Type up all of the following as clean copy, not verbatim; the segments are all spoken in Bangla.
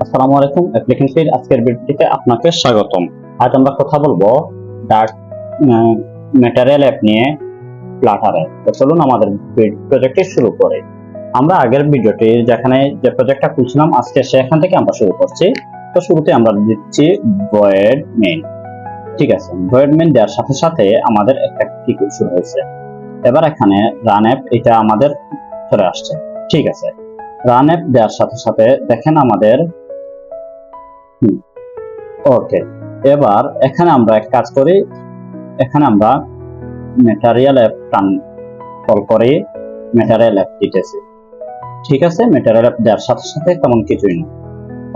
আসসালামু আলাইকুম। অ্যাপ্লিকেশনের আজকের ভিডিওতে আপনাকে স্বাগতম। আজ আমরা কথা বলবো ডার্ট ম্যাটেরিয়াল অ্যাপ নিয়ে, ফ্লাটার অ্যাপ। তো চলুন আমাদের প্রজেক্টটি শুরু করে। আমরা আগের ভিডিওটি যেখানে যে প্রজেক্টটা খুলছিলাম আজকে সেখান থেকে আমরা শুরু করছি। তো শুরুতে আমরা দিচ্ছি ভয়েড মেইন। ঠিক আছে, ভয়েড মেইন দেওয়ার সাথে সাথে আমাদের একটা কি শুরু হয়েছে। এবার এখানে রান অ্যাপ এটা আমাদের চলে আসছে। ঠিক আছে, রান অ্যাপ দেওয়ার সাথে সাথে দেখেন আমাদের ওকে। এবার এখানে আমরা এক কাজ করি, এখানে আমরা ম্যাটেরিয়াল অ্যাপ কল করে ম্যাটেরিয়াল অ্যাপ দিতেছি। ঠিক আছে, ম্যাটেরিয়াল অ্যাপ দেওয়ার সাথে সাথে তেমন কিছুই না।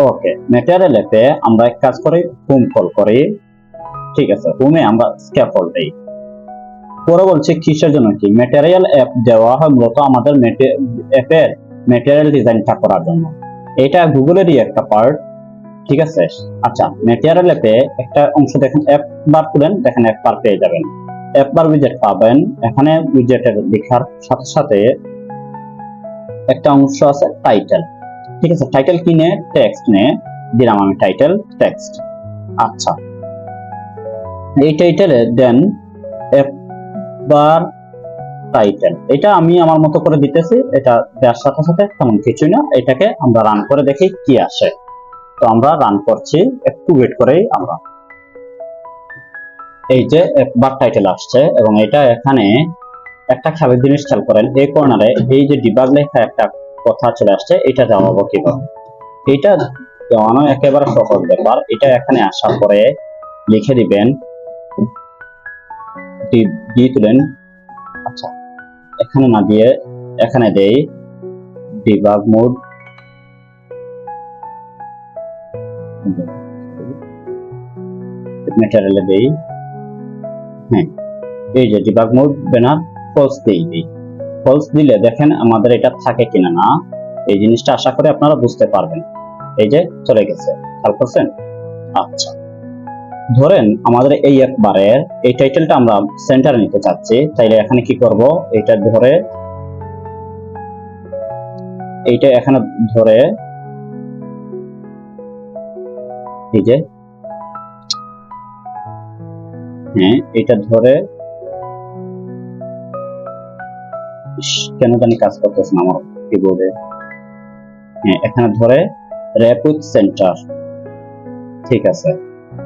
ওকে, ম্যাটেরিয়াল অ্যাপে আমরা এক কাজ করি, হোম কল করি। ঠিক আছে, হোমে আমরা স্ক্যাফোল্ড দেই। পরে বলছে কিসের জন্য কি ম্যাটেরিয়াল অ্যাপ দেওয়া হয় মূলত আমাদের অ্যাপের ম্যাটেরিয়াল ডিজাইনটা করার জন্য। এটা গুগলেরই একটা পার্ট। ঠিক আছে, আচ্ছা, ম্যাটেরিয়াল অ্যাপে একটা অংশ দেখেন, অ্যাপ বার করেন, দেখেন অ্যাপ বার পেয়ে যাবেন। অ্যাপ বার উইজেট পাবেন। এখানে উইজেটের লেখার সাথে সাথে একটা অংশ আছে টাইটেল। ঠিক আছে, টাইটেল কি নে, টেক্সট নে, দিলাম আমি টাইটেল টেক্সট। আচ্ছা, এই টাইটেলে দেন অ্যাপ বার টাইটেল, এটা আমি আমার মতো করে দিতেছি। এটা দেওয়ার সাথে সাথে তেমন কিছুই না। এটাকে আমরা রান করে দেখি কি আসে। তো আমরা রান করছি, একটু ওয়েট করেই আমরা এই যে একবার টাইটেল আসছে এবং এটা এখানে একটা খেলার জিনিস খেয়াল করেন, এই কর্নারে এই যে ডিবাগ লেখা একটা কথা চলে আসছে, এটা জমাবো কিভাবে? এটা জমানো একেবারে সহজ ব্যাপার। এটা এখানে আসার পরে লিখে দিবেন দিয়ে তুলেন। আচ্ছা, এখানে না দিয়ে এখানে দেই ডিবাগ মোড, ম্যাটেরিয়ালে দেই। হ্যাঁ, এই যে ডিবাগ মোড ব্যানার ফলস দিই। ফলস দিলে দেখেন আমাদের এটা থাকে কিনা না, এই জিনিসটা আশা করি আপনারা বুঝতে পারবেন। এই যে চলে গেছে, খেয়াল করছেন? আচ্ছা, ধরেন আমাদের এই একবারের এই টাইটেলটা আমরা সেন্টারে নিতে চাচ্ছি, তাইলে এখানে কি করব, এটা ধরে এইটা এখানে ধরে এই যে হ্যাঁ এটা ধরে কেন জানি কাজ করতেছে না আমার কিবোর্ডে। হ্যাঁ, এখানে ধরে র্যাপিড সেন্টার। ঠিক আছে,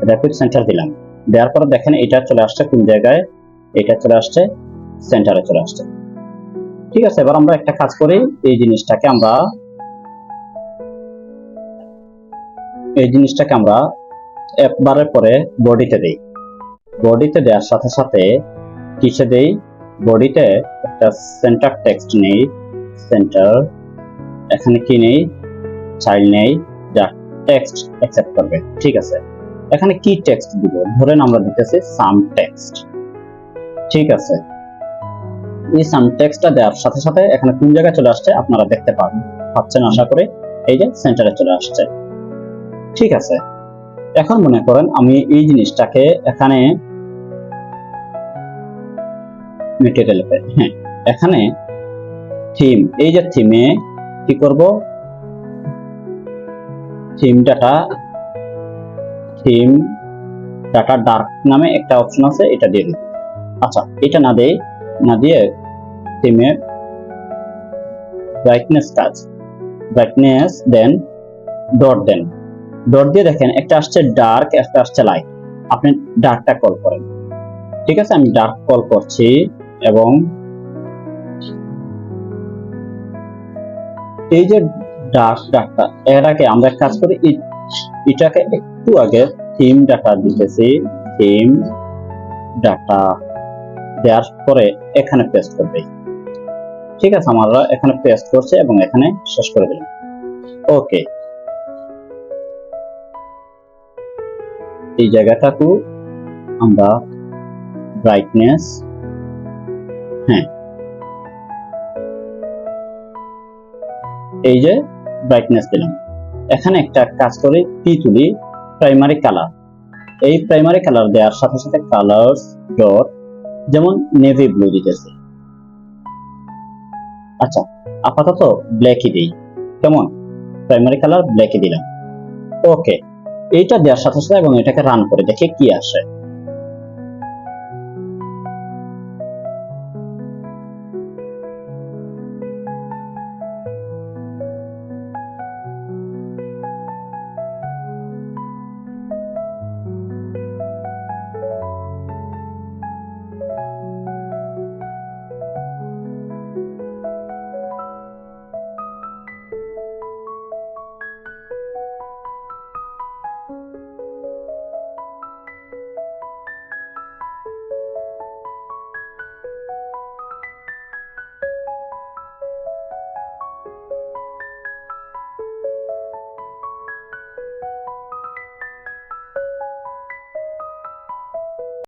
র্যাপিড সেন্টার দিলাম। দেওয়ার পর দেখেন এটা চলে আসছে কোন জায়গায়, এটা চলে আসছে সেন্টারে চলে আসছে। ঠিক আছে, এবার আমরা একটা কাজ করি, এই জিনিসটাকে আমরা একবারের পরে বডিতে দেই। বডিতে দেওয়ার সাথে সাথে কিসে দেই, বডিতে একটা সেন্টার টেক্সট নেই, সেন্টার এখানে কি নেই, চাইল্ড নেই, যা টেক্সট অ্যাকসেপ্ট করবে। ঠিক আছে, এখানে কি টেক্সট দিব, ধরেন আমরা দিতেছি সাম টেক্সট। ঠিক আছে, এই সাম টেক্সটটা দেওয়ার সাথে সাথে এখানে কোন জায়গায় চলে আসছে আপনারা দেখতে পাচ্ছেন আশা করি, এই যে সেন্টারে চলে আসছে। ঠিক আছে, এখন মনে করেন আমি এই জিনিসটাকে এখানে ম্যাটেরিয়াল, হ্যাঁ এখানে থিম, এই যে থিমে কি করব, থিম ডাটা ডার্ক নামে একটা অপশন আছে, এটা দিয়ে দিই। আচ্ছা, এটা না দিয়ে থিমে ব্রাইটনেস দেন ডট দিয়ে দেখেন একটা আসছে ডার্ক, একটা আসছে লাইট। আপনি ডার্কটা কল করেন। ঠিক আছে, আমি ডার্ক কল করছি এবং এই যে ডার্কটা এটাকে আমরা কাজ করি, এটাকে একটু আগে থিম ডাটা দিতেছি, থিম ডাটা দেওয়ার পরে এখানে পেস্ট করবে। ঠিক আছে, আমরা এখানে পেস্ট করছে এবং এখানে শেষ করে দিলাম। ওকে, এই জায়গাটাকে আমরা ব্রাইটনেস, হ্যাঁ এই যে ব্রাইটনেস দিলাম। এখানে একটা কাজ করি, পি তুলি প্রাইমারি কালার। এই প্রাইমারি কালার দেওয়ার সাথে সাথে কালার্স ডট, যেমন নেভি ব্লু দিতেছি। আচ্ছা, আপাতত ব্ল্যাকই দিই, কেমন, প্রাইমারি কালার ব্ল্যাকই দিলাম। ওকে, এইটা দেওয়ার সাথে সাথে এবং এটাকে রান করে দেখে কি আসে।